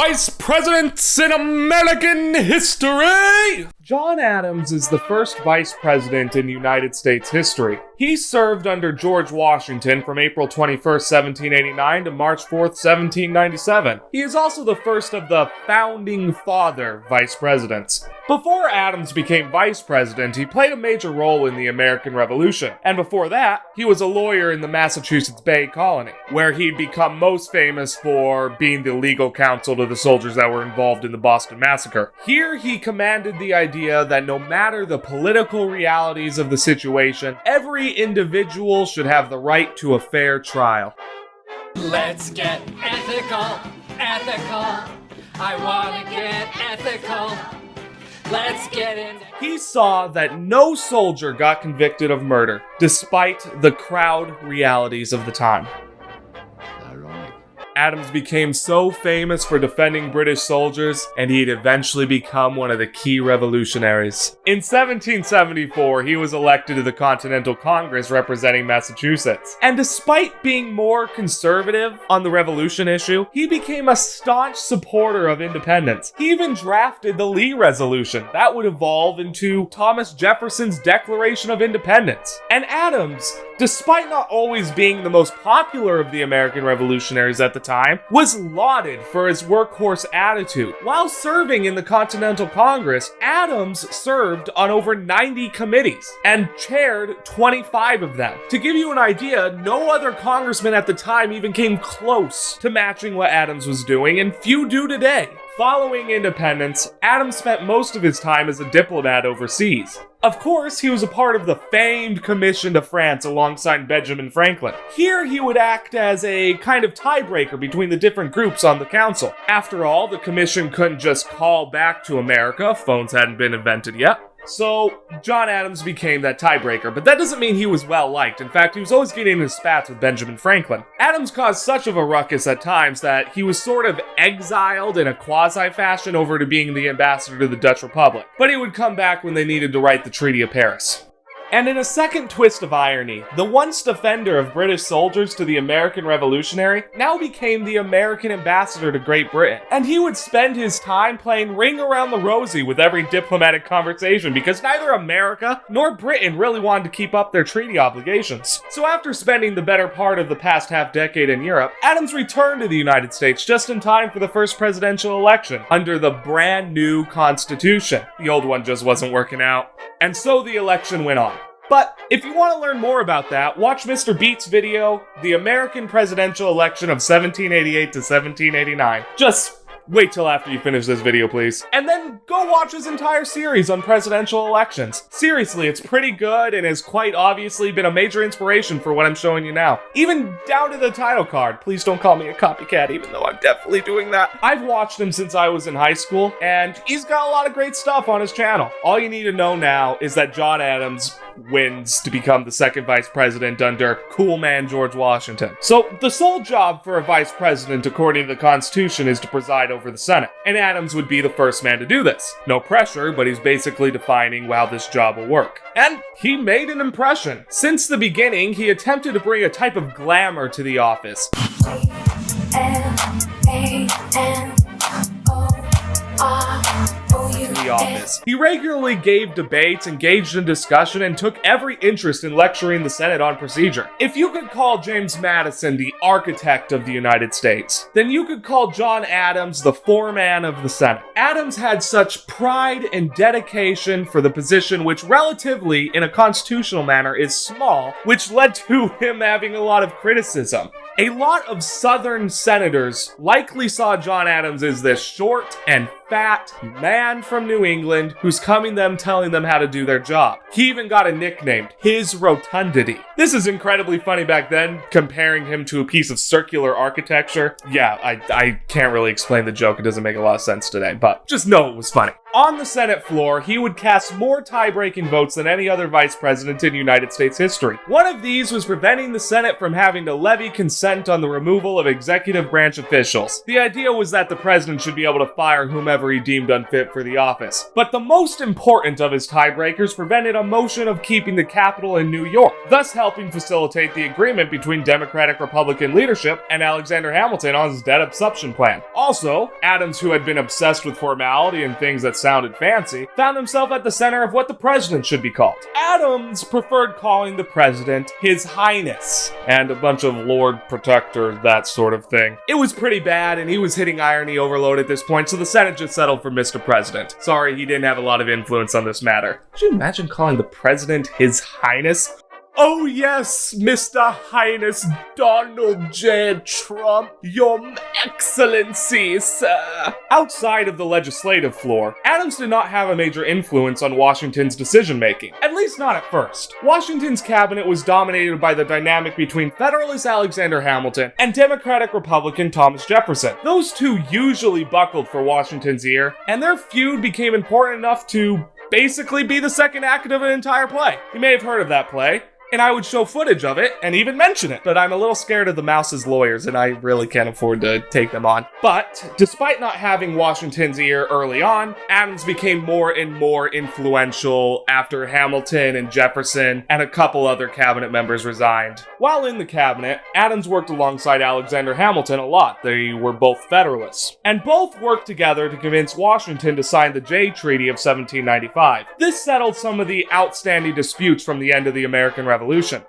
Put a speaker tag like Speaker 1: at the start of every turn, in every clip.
Speaker 1: Vice Presidents in American History! John Adams is the first vice president in United States history. He served under George Washington from April 21st, 1789 to March 4th, 1797. He is also the first of the Founding Father vice presidents. Before Adams became vice president, he played a major role in the American Revolution, and before that, he was a lawyer in the Massachusetts Bay Colony, where he'd become most famous for being the legal counsel to the soldiers that were involved in the Boston Massacre. Here, he commanded the idea that no matter the political realities of the situation, every individual should have the right to a fair trial.
Speaker 2: Let's get ethical. I wanna get ethical. Let's get in.
Speaker 1: He saw that no soldier got convicted of murder, despite the crowd realities of the time. Adams became so famous for defending British soldiers, and he'd eventually become one of the key revolutionaries. In 1774, he was elected to the Continental Congress representing Massachusetts. And despite being more conservative on the revolution issue, he became a staunch supporter of independence. He even drafted the Lee Resolution that would evolve into Thomas Jefferson's Declaration of Independence. And Adams, despite not always being the most popular of the American revolutionaries at the time, was lauded for his workhorse attitude. While serving in the Continental Congress, Adams served on over 90 committees and chaired 25 of them. To give you an idea, no other congressman at the time even came close to matching what Adams was doing, and few do today. Following independence, Adams spent most of his time as a diplomat overseas. Of course, he was a part of the famed Commission to France alongside Benjamin Franklin. Here, he would act as a kind of tiebreaker between the different groups on the council. After all, the commission couldn't just call back to America, phones hadn't been invented yet. So, John Adams became that tiebreaker, but that doesn't mean he was well-liked. In fact, he was always getting into spats with Benjamin Franklin. Adams caused such of a ruckus at times that he was sort of exiled in a quasi-fashion over to being the ambassador to the Dutch Republic. But he would come back when they needed to write the Treaty of Paris. And in a second twist of irony, the once defender of British soldiers to the American Revolutionary now became the American ambassador to Great Britain. And he would spend his time playing Ring Around the Rosie with every diplomatic conversation because neither America nor Britain really wanted to keep up their treaty obligations. So after spending the better part of the past half-decade in Europe, Adams returned to the United States just in time for the first presidential election under the brand new Constitution. The old one just wasn't working out. And so the election went on. But if you want to learn more about that, watch Mr. Beat's video, The American Presidential Election of 1788 to 1789. Just wait till after you finish this video, please. And then go watch his entire series on presidential elections. Seriously, it's pretty good and has quite obviously been a major inspiration for what I'm showing you now. Even down to the title card. Please don't call me a copycat, even though I'm definitely doing that. I've watched him since I was in high school, and he's got a lot of great stuff on his channel. All you need to know now is that John Adams wins to become the second vice president under cool man George Washington. So the sole job for a vice president, according to the Constitution, is to preside over the Senate. And Adams would be the first man to do this. No pressure, but he's basically defining how this job will work. And he made an impression. Since the beginning, he attempted to bring a type of glamour to the office. He regularly gave debates, engaged in discussion, and took every interest in lecturing the Senate on procedure. If you could call James Madison the architect of the United States, then you could call John Adams the foreman of the Senate. Adams had such pride and dedication for the position, which relatively, in a constitutional manner, is small, which led to him having a lot of criticism. A lot of Southern senators likely saw John Adams as this short and fat man from New England who's coming them telling them how to do their job. He even got a nickname, his rotundity. This is incredibly funny back then, comparing him to a piece of circular architecture. Yeah, I can't really explain the joke, it doesn't make a lot of sense today, but just know it was funny. On the Senate floor, he would cast more tie-breaking votes than any other vice president in United States history. One of these was preventing the Senate from having to levy consent dissent on the removal of executive branch officials. The idea was that the president should be able to fire whomever he deemed unfit for the office. But the most important of his tiebreakers prevented a motion of keeping the capital in New York, thus helping facilitate the agreement between Democratic-Republican leadership and Alexander Hamilton on his debt absorption plan. Also, Adams, who had been obsessed with formality and things that sounded fancy, found himself at the center of what the president should be called. Adams preferred calling the president His Highness, and a bunch of Lord Protector, that sort of thing. It was pretty bad, and he was hitting irony overload at this point, so the Senate just settled for Mr. President. Sorry, he didn't have a lot of influence on this matter. Could you imagine calling the president His Highness? Oh yes, Mr. Highness Donald J. Trump, Your Excellency, sir. Outside of the legislative floor, Adams did not have a major influence on Washington's decision-making, at least not at first. Washington's cabinet was dominated by the dynamic between Federalist Alexander Hamilton and Democratic-Republican Thomas Jefferson. Those two usually buckled for Washington's ear, and their feud became important enough to basically be the second act of an entire play. You may have heard of that play, and I would show footage of it and even mention it. But I'm a little scared of the Mouse's lawyers, and I really can't afford to take them on. But despite not having Washington's ear early on, Adams became more and more influential after Hamilton and Jefferson and a couple other cabinet members resigned. While in the cabinet, Adams worked alongside Alexander Hamilton a lot. They were both Federalists, and both worked together to convince Washington to sign the Jay Treaty of 1795. This settled some of the outstanding disputes from the end of the American Revolution,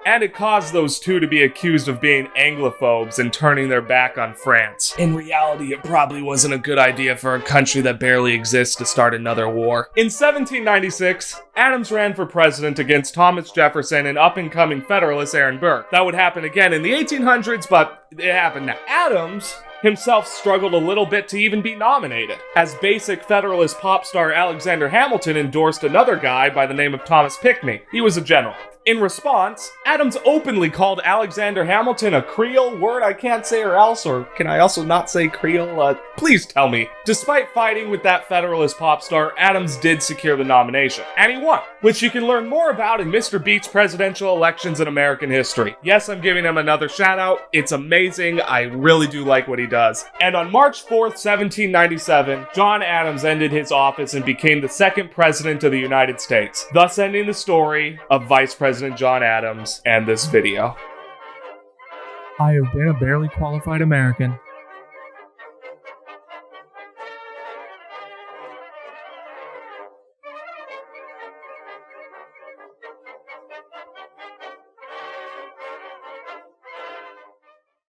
Speaker 1: and it caused those two to be accused of being Anglophobes and turning their back on France. In reality, it probably wasn't a good idea for a country that barely exists to start another war. In 1796, Adams ran for president against Thomas Jefferson and up-and-coming Federalist Aaron Burr. That would happen again in the 1800s, but it happened now. Adams himself struggled a little bit to even be nominated, as basic Federalist pop star Alexander Hamilton endorsed another guy by the name of Thomas Pinckney. He was a general. In response, Adams openly called Alexander Hamilton a Creole word I can't say or else, or can I also not say Creole? Please tell me. Despite fighting with that Federalist pop star, Adams did secure the nomination, and he won, which you can learn more about in Mr. Beat's presidential elections in American history. Yes, I'm giving him another shout out. It's amazing. I really do like what he does. And on March 4th, 1797, John Adams ended his office and became the second president of the United States, thus ending the story of Vice President John Adams and this video.
Speaker 3: I have been a barely qualified American.